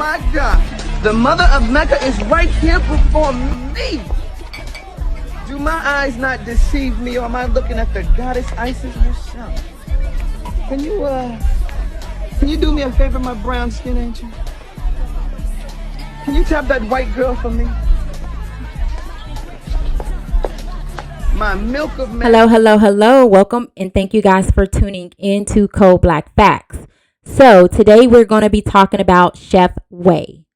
my God. The mother of Mecca is right here before me. Do my eyes not deceive me, or am I looking at the goddess Isis herself? Can you do me a favor, my brown skin angel? Can you tap that white girl for me? My milk of man. Hello. Welcome and thank you guys for tuning in to Cold Black Facts. So today we're going to be talking about Chef Way.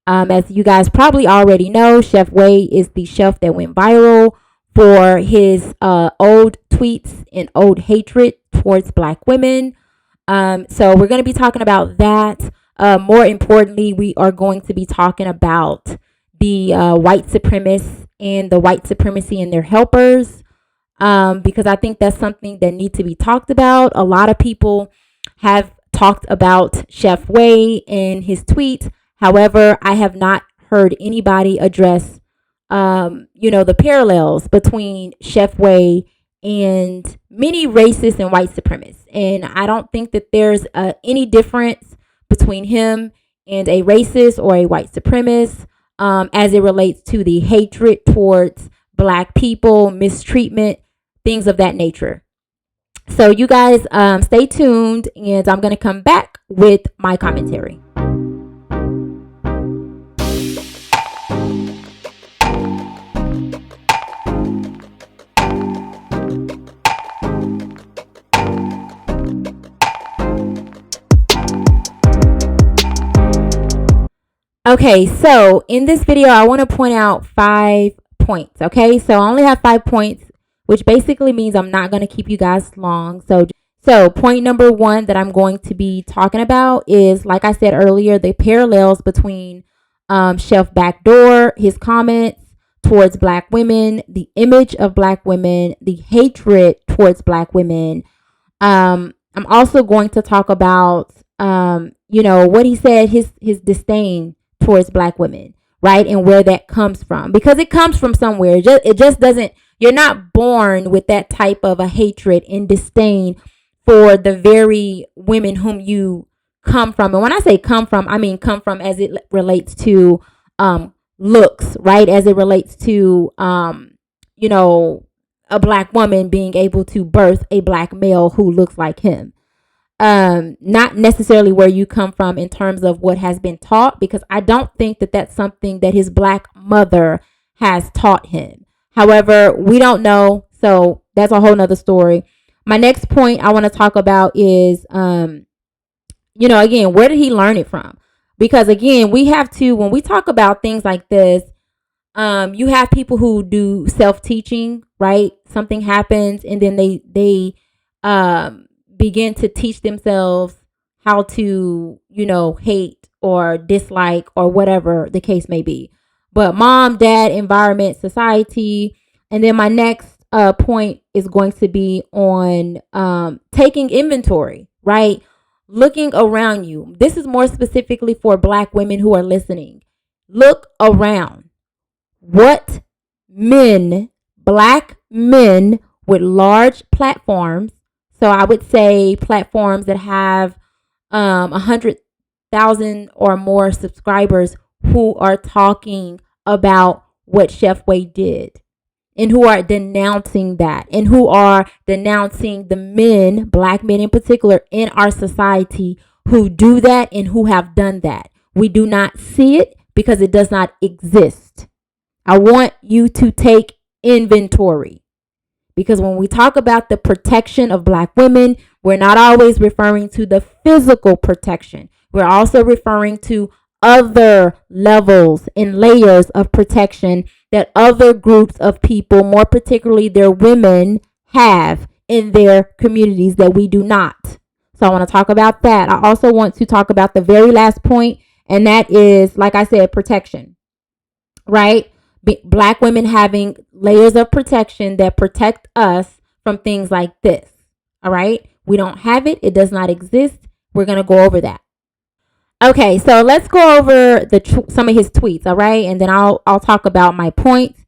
As you guys probably already know, Chef Way is the chef that went viral for his old tweets and old hatred towards Black women. So we're going to be talking about that. More importantly, we are going to be talking about the white supremacists and the white supremacy and their helpers, because I think that's something that needs to be talked about. A lot of people have talked about Chef Way and his tweets. However, I have not heard anybody address, the parallels between Chef Way and many racist and white supremacists. And I don't think that there's any difference between him and a racist or a white supremacist, as it relates to the hatred towards Black people, mistreatment, things of that nature. So you guys stay tuned, and I'm going to come back with my commentary. Okay, so in this video, I want to point out 5 points. Okay, so I only have 5 points, which basically means I'm not going to keep you guys long. So point number 1 that I'm going to be talking about is, like I said earlier, the parallels between Chef Backdoor, his comments towards Black women, the image of Black women, the hatred towards Black women. I'm also going to talk about, what he said, his disdain towards Black women, right? And where that comes from, because it comes from somewhere. It just doesn't, you're not born with that type of a hatred and disdain for the very women whom you come from. And when I say come from, I mean come from as it relates to looks, right? As it relates to, a Black woman being able to birth a Black male who looks like him. Not necessarily where you come from in terms of what has been taught, because I don't think that that's something that his Black mother has taught him. However, we don't know, so that's a whole nother story. My next point I want to talk about is, again, where did he learn it from? Because again, we have to, when we talk about things like this, you have people who do self-teaching, right? Something happens and then they begin to teach themselves how to, hate or dislike or whatever the case may be. But mom, dad, environment, society. And then my next point is going to be on taking inventory, right? Looking around you. This is more specifically for Black women who are listening. Look around. What men, Black men with large platforms, so I would say platforms that have 100,000 or more subscribers, who are talking about what Chef Way did, and who are denouncing that, and who are denouncing the men, Black men in particular, in our society who do that and who have done that. We do not see it because it does not exist. I want you to take inventory. Because when we talk about the protection of Black women, we're not always referring to the physical protection. We're also referring to other levels and layers of protection that other groups of people, more particularly their women, have in their communities that we do not. So I want to talk about that. I also want to talk about the very last point, and that is, like I said, protection, right? Black women having layers of protection that protect us from things like this. All right. We don't have it. It does not exist. We're going to go over that. Okay. So let's go over some of his tweets. All right. And then I'll talk about my points.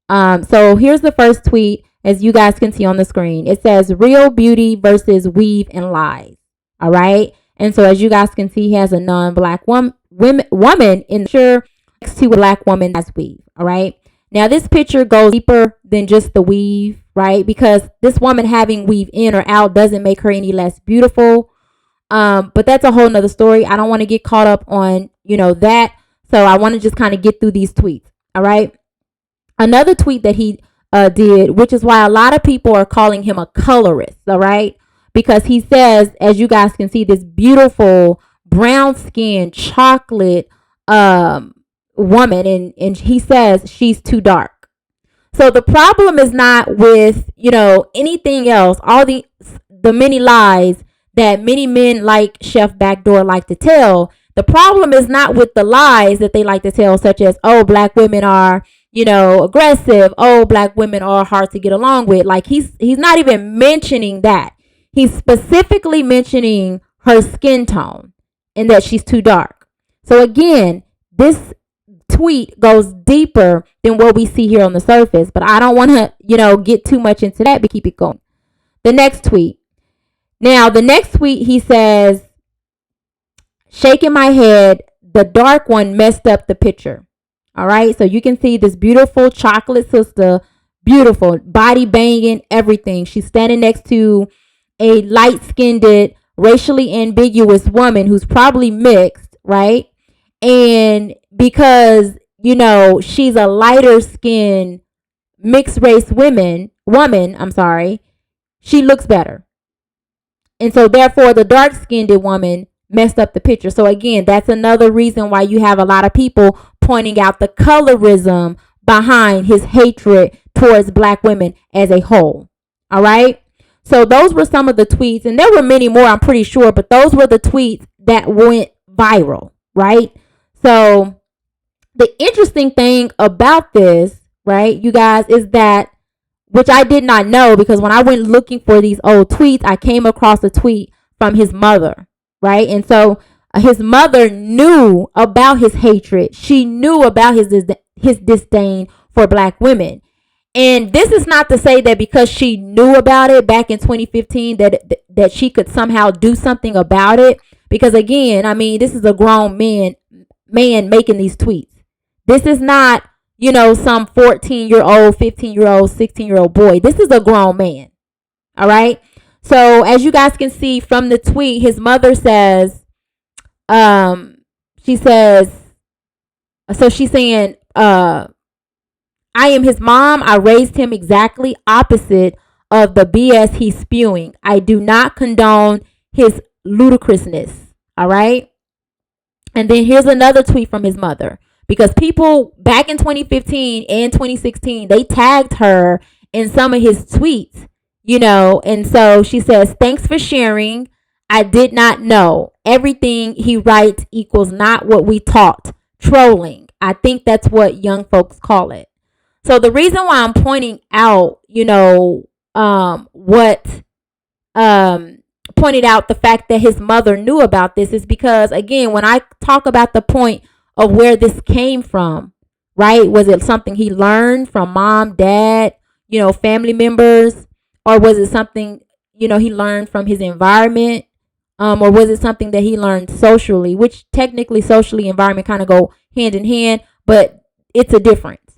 So here's the first tweet, as you guys can see on the screen. It says real beauty versus weave and lies. All right. And so as you guys can see, he has a non-Black woman woman in the picture next to a black woman as weave. All right. Now this picture goes deeper than just the weave, right? Because this woman having weave in or out doesn't make her any less beautiful. But that's a whole nother story. I don't want to get caught up on, that. So I want to just kind of get through these tweets. All right. Another tweet that he did, which is why a lot of people are calling him a colorist. All right. Because he says, as you guys can see, this beautiful brown skin chocolate woman. And he says she's too dark. So the problem is not with, anything else, all the many lies that many men like Chef Backdoor like to tell. The problem is not with the lies that they like to tell, such as, oh, black women are, aggressive. Oh, black women are hard to get along with. Like he's not even mentioning that. He's specifically mentioning her skin tone and that she's too dark. So again, this tweet goes deeper than what we see here on the surface, but I don't want to, get too much into that, but keep it going. The next tweet. Now, the next tweet, he says, shaking my head, the dark one messed up the picture. All right. So you can see this beautiful chocolate sister, beautiful, body banging, everything. She's standing next to a light-skinned, racially ambiguous woman who's probably mixed, right? And because, she's a lighter skinned mixed race woman, she looks better. And so therefore the dark skinned woman messed up the picture. So again, that's another reason why you have a lot of people pointing out the colorism behind his hatred towards black women as a whole. All right. So those were some of the tweets, and there were many more, I'm pretty sure, but those were the tweets that went viral, right? So the interesting thing about this, right, you guys, is that, which I did not know, because when I went looking for these old tweets, I came across a tweet from his mother, right? And so his mother knew about his hatred. She knew about his disdain for black women. And this is not to say that because she knew about it back in 2015 that she could somehow do something about it. Because again, I mean, this is a grown man making these tweets. This is not, some 14-year-old, 15-year-old, 16-year-old boy. This is a grown man. All right. So as you guys can see from the tweet, his mother says, she's saying, I am his mom. I raised him exactly opposite of the BS he's spewing. I do not condone his ludicrousness. All right. And then here's another tweet from his mother. Because people back in 2015 and 2016, they tagged her in some of his tweets, and so she says, thanks for sharing. I did not know. Everything he writes equals not what we taught. Trolling. I think that's what young folks call it. So the reason why I'm pointing out, pointed out the fact that his mother knew about this is because, again, when I talk about the point of where this came from, right? Was it something he learned from mom, dad, family members? Or was it something, he learned from his environment? Or was it something that he learned socially, which technically socially environment kind of go hand in hand, but it's a difference.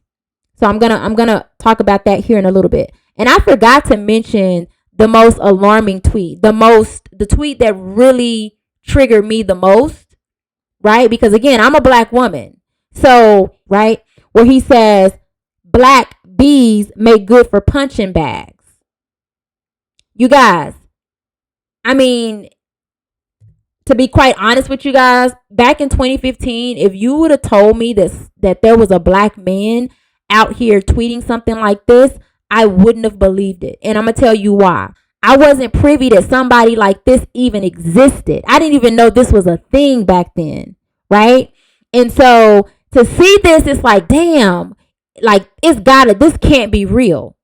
So I'm gonna talk about that here in a little bit. And I forgot to mention the most alarming tweet, the tweet that really triggered me the most. Right? Because again, I'm a black woman. So, right, where he says, black bees make good for punching bags. You guys, I mean, to be quite honest with you guys, back in 2015, if you would have told me that there was a black man out here tweeting something like this, I wouldn't have believed it. And I'm going to tell you why. I wasn't privy that somebody like this even existed. I didn't even know this was a thing back then, right? And so to see this, it's like, damn, like this can't be real.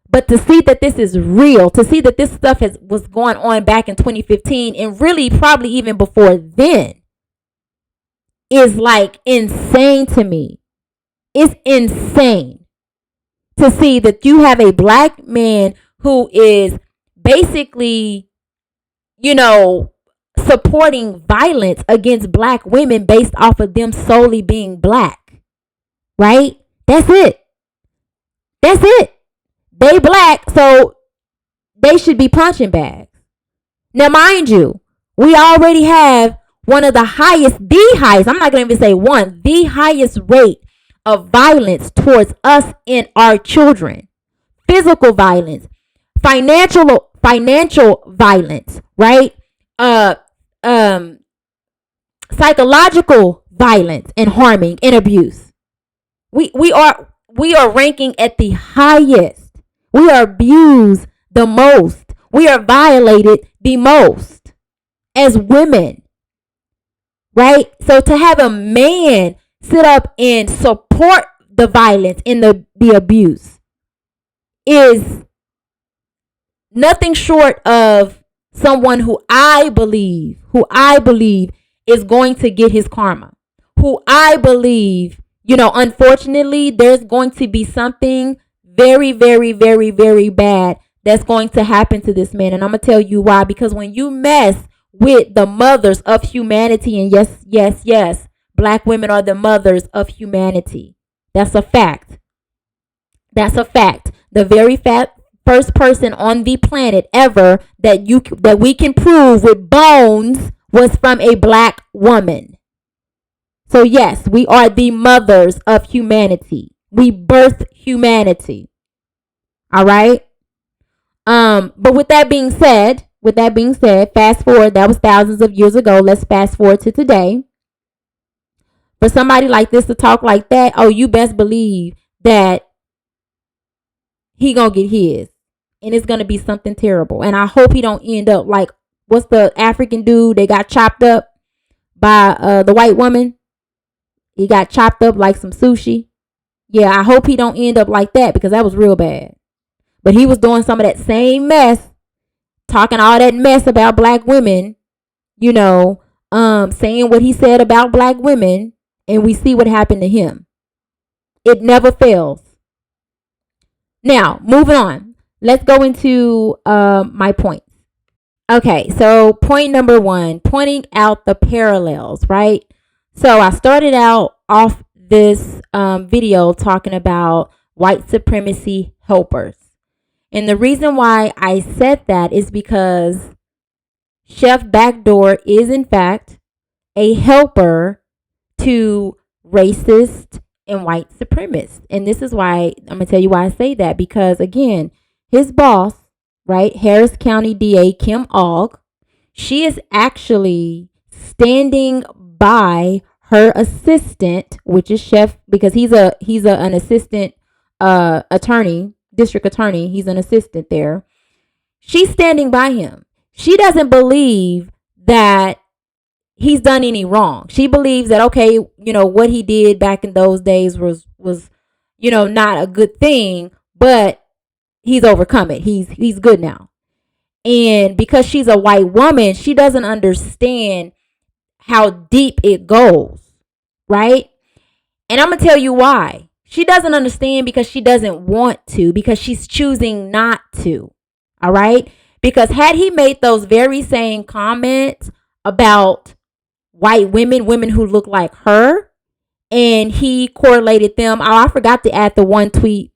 But to see that this is real, to see that this stuff was going on back in 2015 and really probably even before then is like insane to me. It's insane to see that you have a black man who is basically, supporting violence against black women based off of them solely being black. Right? That's it. That's it. They black, so they should be punching bags. Now, mind you, we already have one of the highest, I'm not going to even say one, the highest rate of violence towards us and our children. Physical violence, financial violence, right? Psychological violence and harming and abuse. We are ranking at the highest. We are abused the most. We are violated the most as women. Right? So to have a man sit up and support the violence and the abuse is nothing short of someone who I believe is going to get his karma. Who I believe, unfortunately, there's going to be something very, very, very, very bad that's going to happen to this man. And I'm going to tell you why. Because when you mess with the mothers of humanity, and yes, black women are the mothers of humanity. That's a fact. That's a fact. The very first person on the planet ever that we can prove with bones was from a black woman. So yes, we are the mothers of humanity. We birth humanity. All right. But with that being said, fast forward, that was thousands of years ago. Let's fast forward to today. For somebody like this to talk like that, oh, you best believe that he gonna get his. And it's gonna be something terrible. And I hope he don't end up like, what's the African dude that got chopped up by the white woman? He got chopped up like some sushi. Yeah, I hope he don't end up like that, because that was real bad. But he was doing some of that same mess, talking all that mess about black women, saying what he said about black women, and we see what happened to him. It never fails. Now, moving on. Let's go into my points. Okay, so point number 1, pointing out the parallels, right? So I started out off this video talking about white supremacy helpers. And the reason why I said that is because Chef Backdoor is, in fact, a helper to racist and white supremacists. And this is why I'm going to tell you why I say that. Because, again, his boss, right, Harris County DA Kim Ogg, she is actually standing by her assistant, which is Chef, because he's an assistant attorney, district attorney. He's an assistant there. She's standing by him. She doesn't believe that he's done any wrong. She believes that, okay, what he did back in those days was not a good thing, but he's overcome it. He's good now. And because she's a white woman, she doesn't understand how deep it goes, right? And I'm going to tell you why. She doesn't understand because she doesn't want to, because she's choosing not to. All right? Because had he made those very same comments about white women who look like her, and he correlated them. Oh, I forgot to add the one tweet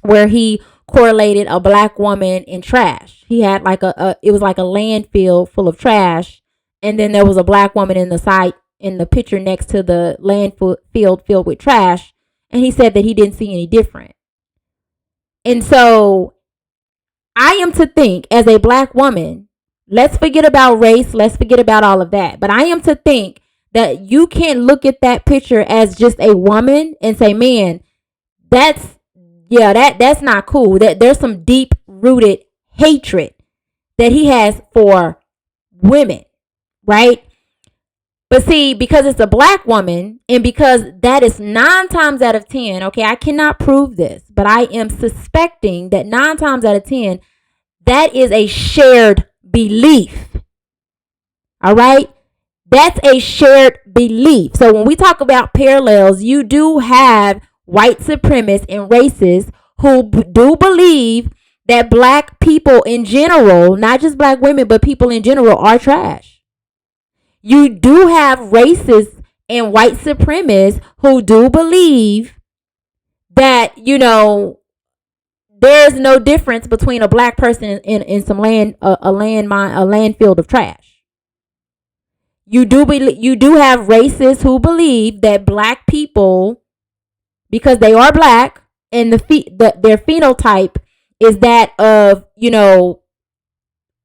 where he correlated a black woman in trash. He had like it was like a landfill full of trash, and then there was a black woman in the picture next to the landfill filled with trash, and he said that he didn't see any different. And so I am to think, as a black woman, let's forget about race, let's forget about all of that, but I am to think that you can't look at that picture as just a woman and say, man, that's not cool. That there's some deep rooted hatred that he has for women, right? But see, because it's a black woman, and because that is 9 times out of 10, okay, I cannot prove this, but I am suspecting that 9 times out of 10, that is a shared belief. All right? That's a shared belief. So when we talk about parallels, you do have white supremacists and racists who do believe that black people in general, not just black women, but people in general, are trash. You do have racists and white supremacists who do believe that, there's no difference between a black person in some land, a landmine, a landfill of trash. You do have racists who believe that black people, because they are black, and their phenotype is that of,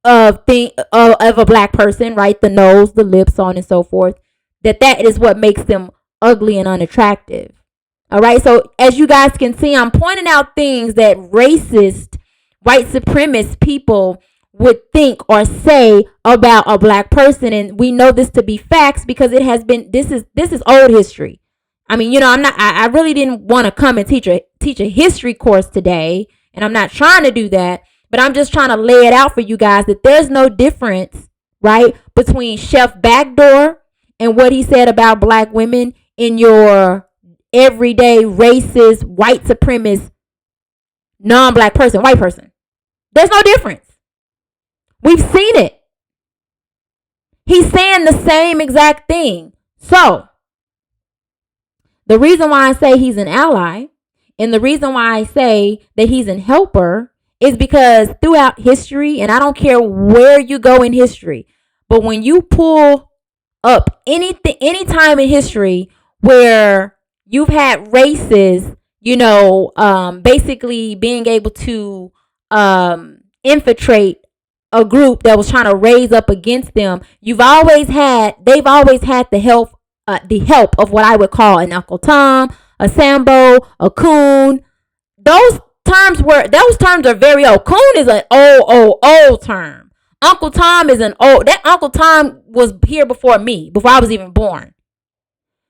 of a black person, right? The nose, the lips, so on and so forth. That is what makes them ugly and unattractive. All right. So as you guys can see, I'm pointing out things that racist, white supremacist people would think or say about a black person, and we know this to be facts because it has been. This is old history. I mean, I really didn't want to come and teach a history course today, and I'm not trying to do that, but I'm just trying to lay it out for you guys that there's no difference, right, between Chef Backdoor and what he said about black women in your everyday racist, white supremacist, non-black person, white person. There's no difference. We've seen it. He's saying the same exact thing. So, the reason why I say he's an ally and the reason why I say that he's an helper is because throughout history, and I don't care where you go in history, but when you pull up any time in history where you've had races, basically being able to infiltrate a group that was trying to raise up against them, they've always had the help of what I would call an Uncle Tom, a Sambo, a Coon. Those terms are very old. Coon is an old term. Uncle Tom is that Uncle Tom was here before me, before I was even born.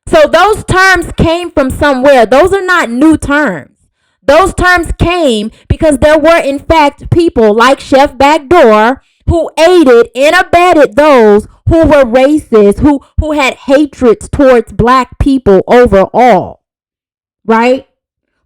So those terms came from somewhere. Those are not new terms. Those terms came because there were, in fact, people like Chef Backdoor who aided and abetted those who were racist, who had hatreds towards black people overall, right?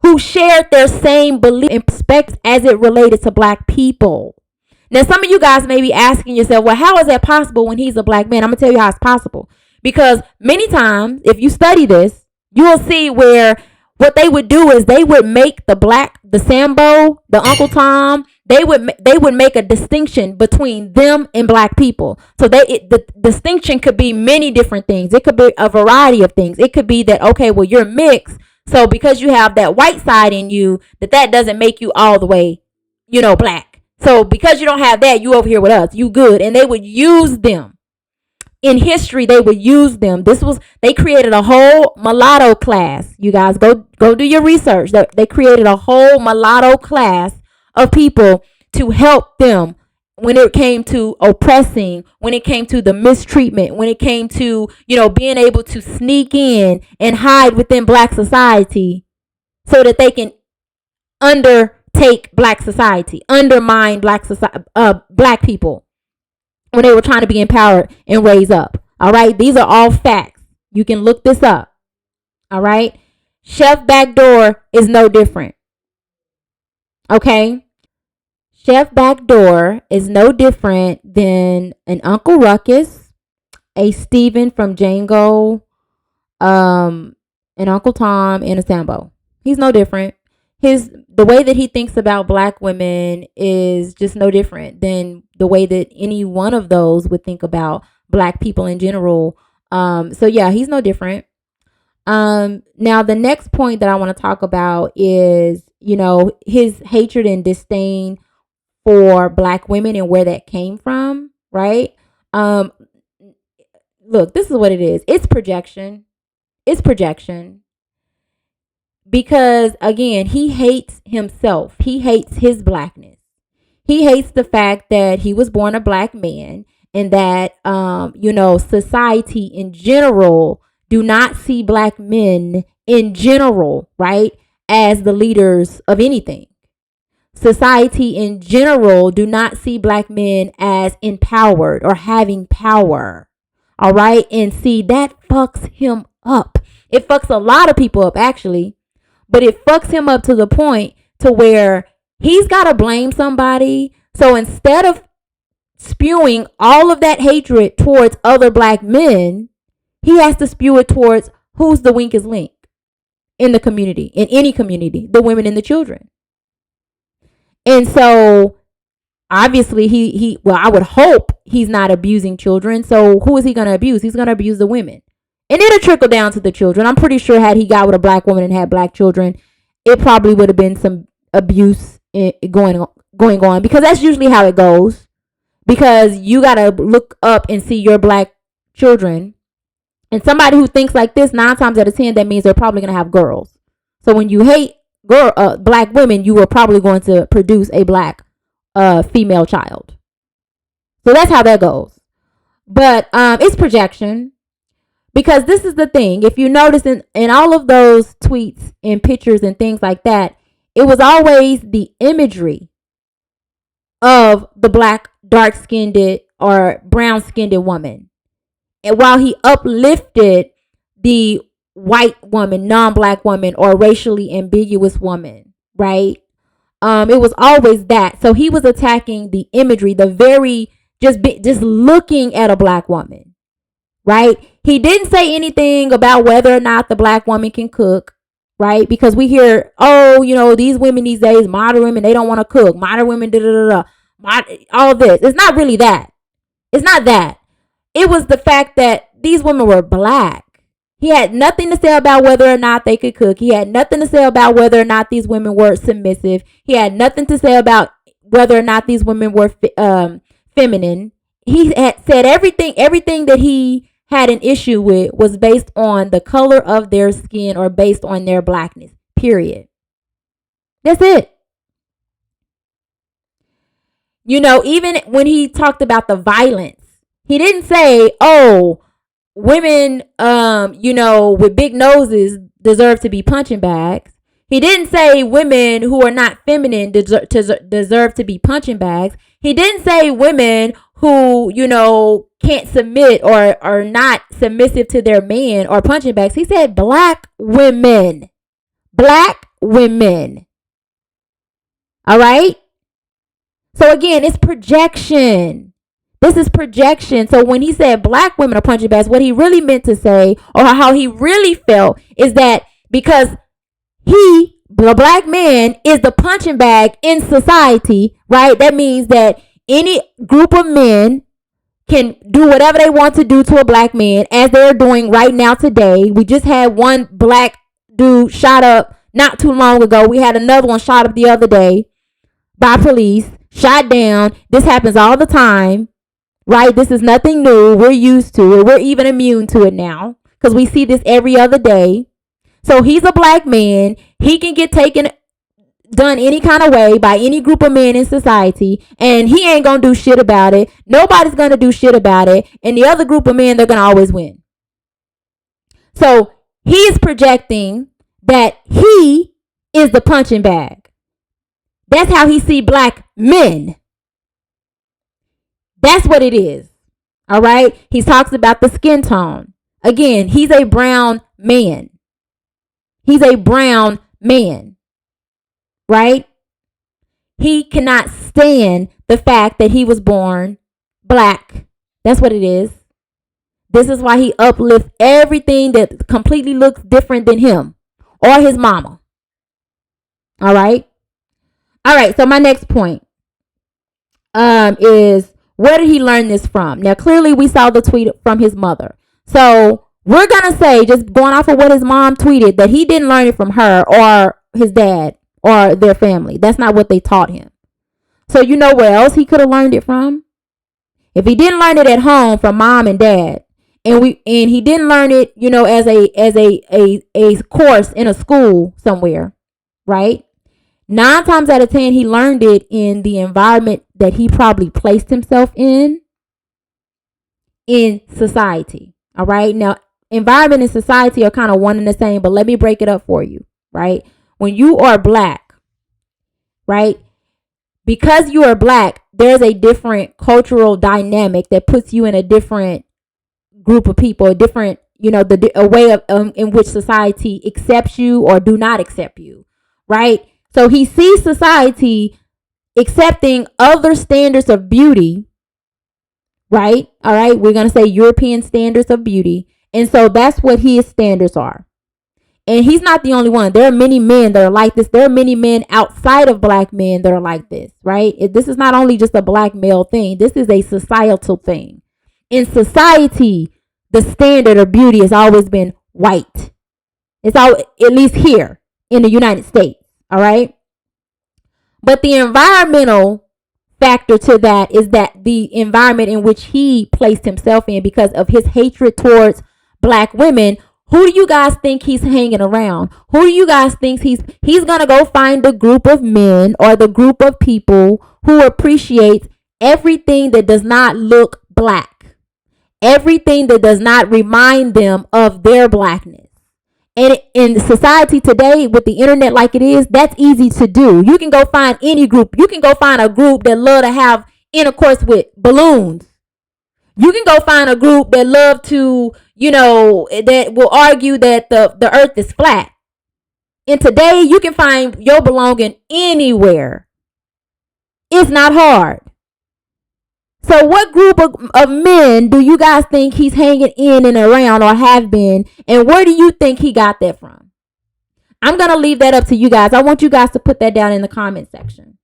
Who shared their same beliefs and perspectives as it related to black people. Now, some of you guys may be asking yourself, well, how is that possible when he's a black man? I'm going to tell you how it's possible. Because many times, if you study this, you will see where what they would do is they would make the Sambo, the Uncle Tom, they would make a distinction between them and black people. So the distinction could be many different things. It could be a variety of things. It could be that, okay, well, you're mixed. So because you have that white side in you, that doesn't make you all the way, black. So because you don't have that, you over here with us, you good. And they would use them. In history, they would use them. They created a whole mulatto class. You guys go do your research. They created a whole mulatto class of people to help them when it came to oppressing, when it came to the mistreatment, when it came to, being able to sneak in and hide within black society so that they can undertake black society, undermine black people when they were trying to be empowered and raise up. All right. These are all facts. You can look this up. All right. Chef Backdoor is no different. Okay. Chef Backdoor is no different than an Uncle Ruckus, a Steven from Django, an Uncle Tom, and a Sambo. He's no different. The way that he thinks about black women is just no different than the way that any one of those would think about black people in general. So yeah, he's no different. Now the next point that I want to talk about is, his hatred and disdain for black women and where that came from, right? Look, this is what it is. It's projection. Because again, he hates himself. He hates his blackness. He hates the fact that he was born a black man and that, society in general do not see black men in general, right, as the leaders of anything. Society in general do not see black men as empowered or having power. All right. And see, that fucks him up. It fucks a lot of people up, actually. But it fucks him up to the point to where he's got to blame somebody. So instead of spewing all of that hatred towards other black men, he has to spew it towards who's the weakest link in the community, in any community, the women and the children. And so obviously well, I would hope he's not abusing children. So who is he going to abuse? He's going to abuse the women. And it'll trickle down to the children. I'm pretty sure had he got with a black woman and had black children, it probably would have been some abuse going on, because that's usually how it goes. Because you got to look up and see your black children. And somebody who thinks like this, 9 times out of 10, that means they're probably going to have girls. So when you hate black women, you are probably going to produce a black female child. So that's how that goes. But it's projection. Because this is the thing. If you notice in all of those tweets and pictures and things like that, it was always the imagery of the black, dark-skinned or brown-skinned woman. And while he uplifted the white woman, non-black woman, or racially ambiguous woman, right? It was always that. So he was attacking the imagery, the very, just looking at a black woman, right? He didn't say anything about whether or not the black woman can cook, right? Because we hear, oh, you know, these women these days, modern women, they don't want to cook. Modern women, all this. It's not really that. It's not that. It was the fact that these women were black. He had nothing to say about whether or not they could cook. He had nothing to say about whether or not these women were submissive. He had nothing to say about whether or not these women were feminine. He had said everything that he had an issue with was based on the color of their skin or based on their blackness, period. That's it. You know, even when he talked about the violence, he didn't say, oh, women, you know, with big noses deserve to be punching bags. He didn't say women who are not feminine deserve to be punching bags. He didn't say women who, you know, can't submit or are not submissive to their man or punching bags. He said black women. Black women. All right? So again, it's projection. This is projection. So when he said black women are punching bags, what he really meant to say, or how he really felt, is that because he, the black man, is the punching bag in society, right? That means that any group of men can do whatever they want to do to a black man, as they're doing right now today. We just had one black dude shot up not too long ago. We had another one shot up the other day by police, shot down. This happens all the time, right? This is nothing new. We're used to it. We're even immune to it now because we see this every other day. So he's a black man. He can get done any kind of way by any group of men in society, and he ain't gonna do shit about it. Nobody's gonna do shit about it. And the other group of men, they're gonna always win. So he is projecting that he is the punching bag. That's how he see black men. That's what it is. All right. He talks about the skin tone. Again, he's a brown man. He's a brown man. Right? He cannot stand the fact that he was born black. That's what it is. This is why he uplifts everything that completely looks different than him or his mama. All right. All right. So my next point is, where did he learn this from? Now, clearly we saw the tweet from his mother. So we're going to say, just going off of what his mom tweeted, that he didn't learn it from her or his dad or their family. That's not what they taught him. So you know where else he could have learned it from? If he didn't learn it at home from mom and dad, and he didn't learn it, you know, as a course in a school somewhere, right? 9 times out of 10, he learned it in the environment that he probably placed himself in society. All right. Now, environment and society are kind of one and the same, but let me break it up for you, right? When you are black, right? Because you are black, there's a different cultural dynamic that puts you in a different group of people, a different, you know, a way of in which society accepts you or do not accept you, right? So he sees society accepting other standards of beauty right? All right, we're going to say European standards of beauty. And so that's what his standards are. And he's not the only one. There are many men that are like this. There are many men outside of black men that are like this, right? This is not only just a black male thing. This is a societal thing. In society, the standard of beauty has always been white. It's all, at least here in the United States, all right? But the environmental factor to that is that the environment in which he placed himself in, because of his hatred towards black women, who do you guys think he's hanging around? Who do you guys think he's gonna go find the group of men or the group of people who appreciates everything that does not look black, everything that does not remind them of their blackness. And in society today, with the internet like it is, that's easy to do. You can go find any group. You can go find a group that love to have intercourse with balloons. You can go find a group that love to, that will argue that the earth is flat. And today, you can find your belonging anywhere. It's not hard. So what group of men do you guys think he's hanging in and around or have been? And where do you think he got that from? I'm going to leave that up to you guys. I want you guys to put that down in the comment section.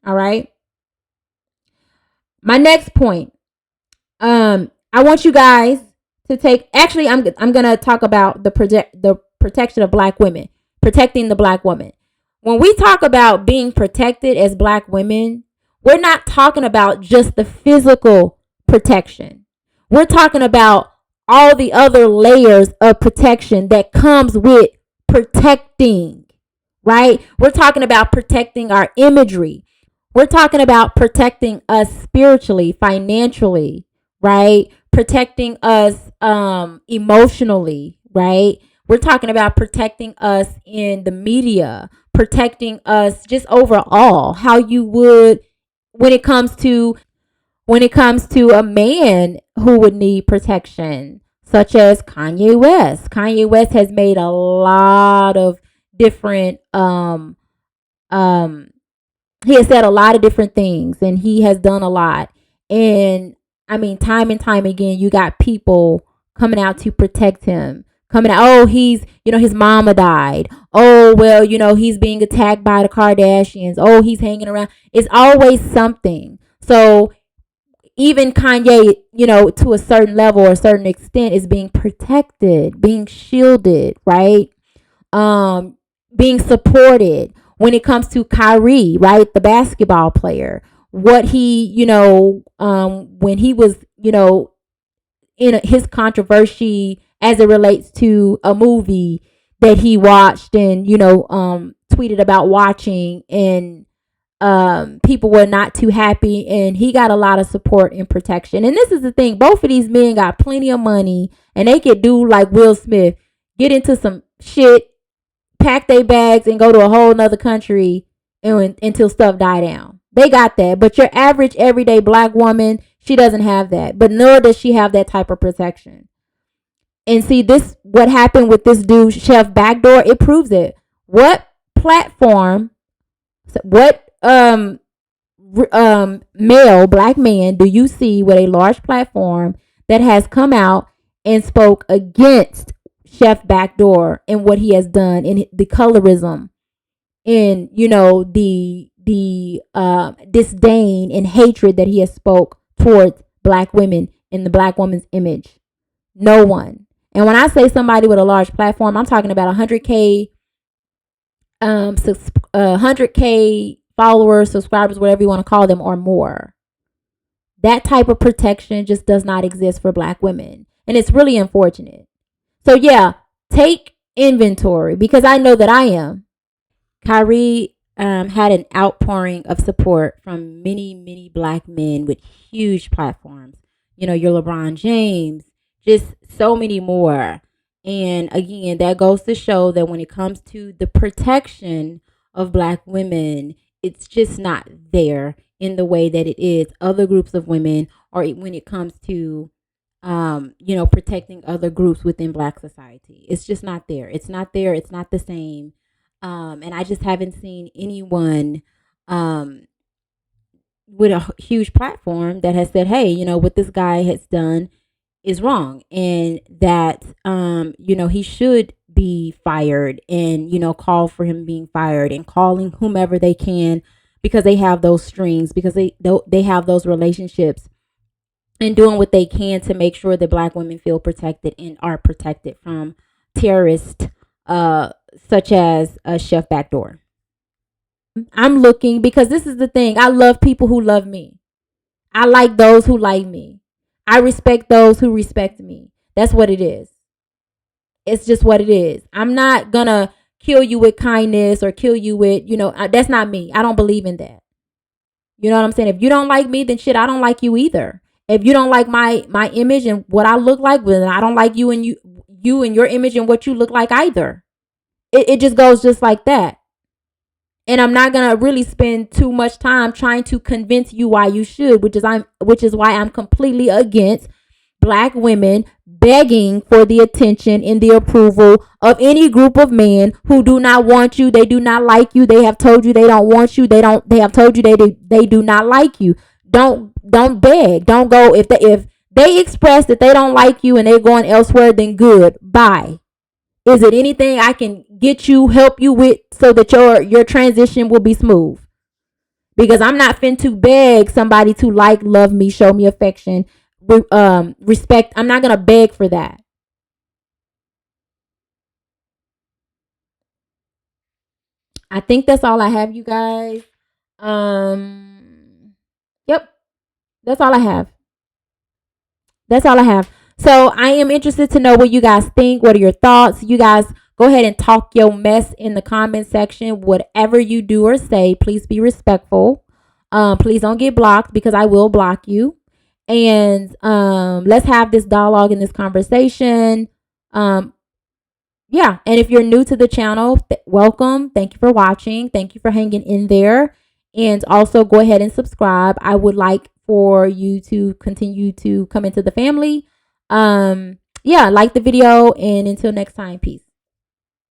All right. My next point. I want you guys to take, actually, I'm going to talk about the protection of black women, protecting the black woman. When we talk about being protected as black women, we're not talking about just the physical protection. We're talking about all the other layers of protection that comes with protecting, right? We're talking about protecting our imagery. We're talking about protecting us spiritually, financially, right? Protecting us emotionally, right? We're talking about protecting us in the media, protecting us just overall, how you would when it comes to a man who would need protection, such as Kanye West. Kanye West has made a lot of different he has said a lot of different things, and he has done a lot. And I mean, time and time again, you got people coming out to protect him. Coming out, oh, he's, his mama died. Oh, well, he's being attacked by the Kardashians. Oh, he's hanging around. It's always something. So even Kanye, to a certain level or a certain extent, is being protected, being shielded, right? Being supported. When it comes to Kyrie, right, the basketball player, what he, when he was, in his controversy as it relates to a movie that he watched and, tweeted about watching, and people were not too happy, and he got a lot of support and protection. And this is the thing, both of these men got plenty of money, and they could do like Will Smith, get into some shit, pack their bags, and go to a whole nother country until stuff die down. They got that. But your average everyday black woman, she doesn't have that. But nor does she have that type of protection. And see, this, what happened with this dude, Chef Backdoor, it proves it. What platform, what male black man do you see with a large platform that has come out and spoke against Chef Backdoor and what he has done, and the colorism, and the disdain and hatred that he has spoke towards black women in the black woman's image? No one. And when I say somebody with a large platform, I'm talking about 100K 100K followers, subscribers, whatever you want to call them, or more. That type of protection just does not exist for black women, and it's really unfortunate. So yeah, take inventory, because I know that I am. Kyrie had an outpouring of support from many, many black men with huge platforms. Your LeBron James, just so many more. And again, that goes to show that when it comes to the protection of black women, it's just not there in the way that it is other groups of women, or when it comes to protecting other groups within black society. It's just not there. It's not there. It's not the same. And I just haven't seen anyone, with a huge platform that has said, hey, what this guy has done is wrong, and that he should be fired, and call for him being fired, and calling whomever they can, because they have those strings, because they have those relationships, and doing what they can to make sure that black women feel protected and are protected from terrorists, such as Chef Backdoor. I'm looking, because this is the thing. I love people who love me. I like those who like me. I respect those who respect me. That's what it is. It's just what it is. I'm not gonna kill you with kindness, or kill you with, that's not me. I don't believe in that. You know what I'm saying? If you don't like me, then shit, I don't like you either. If you don't like my image and what I look like, then I don't like you and your image and what you look like either. It just goes just like that. And I'm not gonna really spend too much time trying to convince you why you should, which is why I'm completely against black women begging for the attention and the approval of any group of men who do not want you. They do not like you. They have told you they don't want you. They have told you they do not like you. Don't beg. Don't go. If they express that they don't like you and they're going elsewhere, then good. Bye. Is it anything I can help you with, so that your transition will be smooth? Because I'm not fin to beg somebody to like, love me, show me affection, respect. I'm not gonna beg for that. I think that's all I have, you guys. Yep, that's all I have. That's all I have. So I am interested to know what you guys think. What are your thoughts? You guys go ahead and talk your mess in the comment section. Whatever you do or say, please be respectful. Please don't get blocked, because I will block you. And let's have this dialogue and this conversation. Yeah. And if you're new to the channel, welcome. Thank you for watching. Thank you for hanging in there. And also go ahead and subscribe. I would like for you to continue to come into the family. Yeah, like the video, and until next time, peace.